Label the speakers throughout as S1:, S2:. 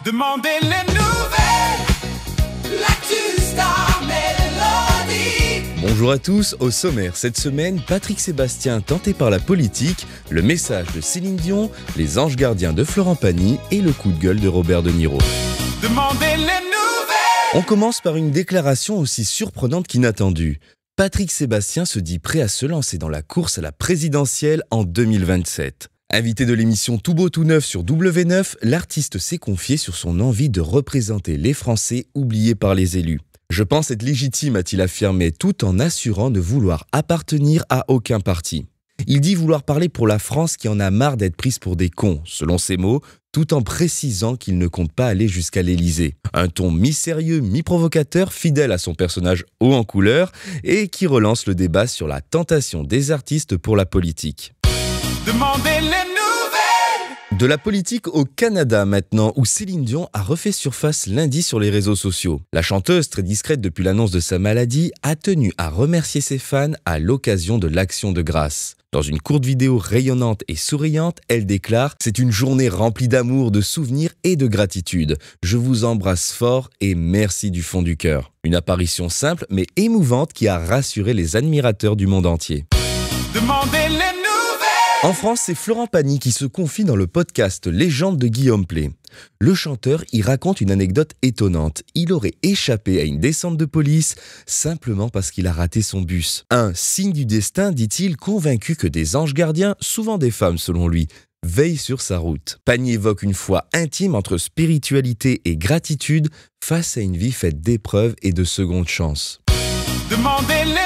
S1: Demandez les nouvelles, l'actu Star Mélodie.
S2: Bonjour à tous, au sommaire cette semaine, Patrick Sébastien tenté par la politique, le message de Céline Dion, les anges gardiens de Florent Pagny et le coup de gueule de Robert De Niro.
S1: Demandez les nouvelles.
S2: On commence par une déclaration aussi surprenante qu'inattendue. Patrick Sébastien se dit prêt à se lancer dans la course à la présidentielle en 2027. Invité de l'émission Tout beau tout neuf sur W9, l'artiste s'est confié sur son envie de représenter les Français oubliés par les élus. « Je pense être légitime », a-t-il affirmé, tout en assurant ne vouloir appartenir à aucun parti. Il dit vouloir parler pour la France qui en a marre d'être prise pour des cons, selon ses mots, tout en précisant qu'il ne compte pas aller jusqu'à l'Élysée. Un ton mi-sérieux, mi-provocateur, fidèle à son personnage haut en couleur et qui relance le débat sur la tentation des artistes pour la politique.
S1: Demandez les nouvelles.
S2: De la politique au Canada maintenant, où Céline Dion a refait surface lundi sur les réseaux sociaux. La chanteuse, très discrète depuis l'annonce de sa maladie, a tenu à remercier ses fans à l'occasion de l'Action de grâce. Dans une courte vidéo rayonnante et souriante, elle déclare « C'est une journée remplie d'amour, de souvenirs et de gratitude. Je vous embrasse fort et merci du fond du cœur. » Une apparition simple mais émouvante qui a rassuré les admirateurs du monde entier.
S1: Demandez les nouvelles.
S2: En France, c'est Florent Pagny qui se confie dans le podcast Légende de Guillaume Pley. Le chanteur y raconte une anecdote étonnante. Il aurait échappé à une descente de police simplement parce qu'il a raté son bus. Un signe du destin, dit-il, convaincu que des anges gardiens, souvent des femmes selon lui, veillent sur sa route. Pagny évoque une foi intime entre spiritualité et gratitude face à une vie faite d'épreuves et de secondes chances.
S1: Demandez les nouvelles.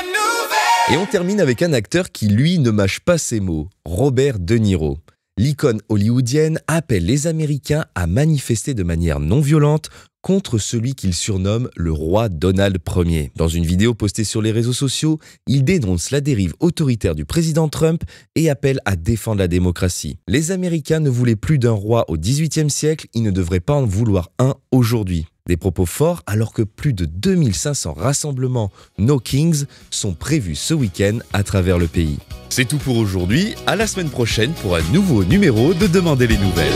S2: Et on termine avec un acteur qui, lui, ne mâche pas ses mots, Robert De Niro. L'icône hollywoodienne appelle les Américains à manifester de manière non violente contre celui qu'il surnomme le roi Donald Ier. Dans une vidéo postée sur les réseaux sociaux, il dénonce la dérive autoritaire du président Trump et appelle à défendre la démocratie. Les Américains ne voulaient plus d'un roi au XVIIIe siècle, ils ne devraient pas en vouloir un aujourd'hui. Des propos forts alors que plus de 2500 rassemblements No Kings sont prévus ce week-end à travers le pays. C'est tout pour aujourd'hui, à la semaine prochaine pour un nouveau numéro de Demandez les nouvelles.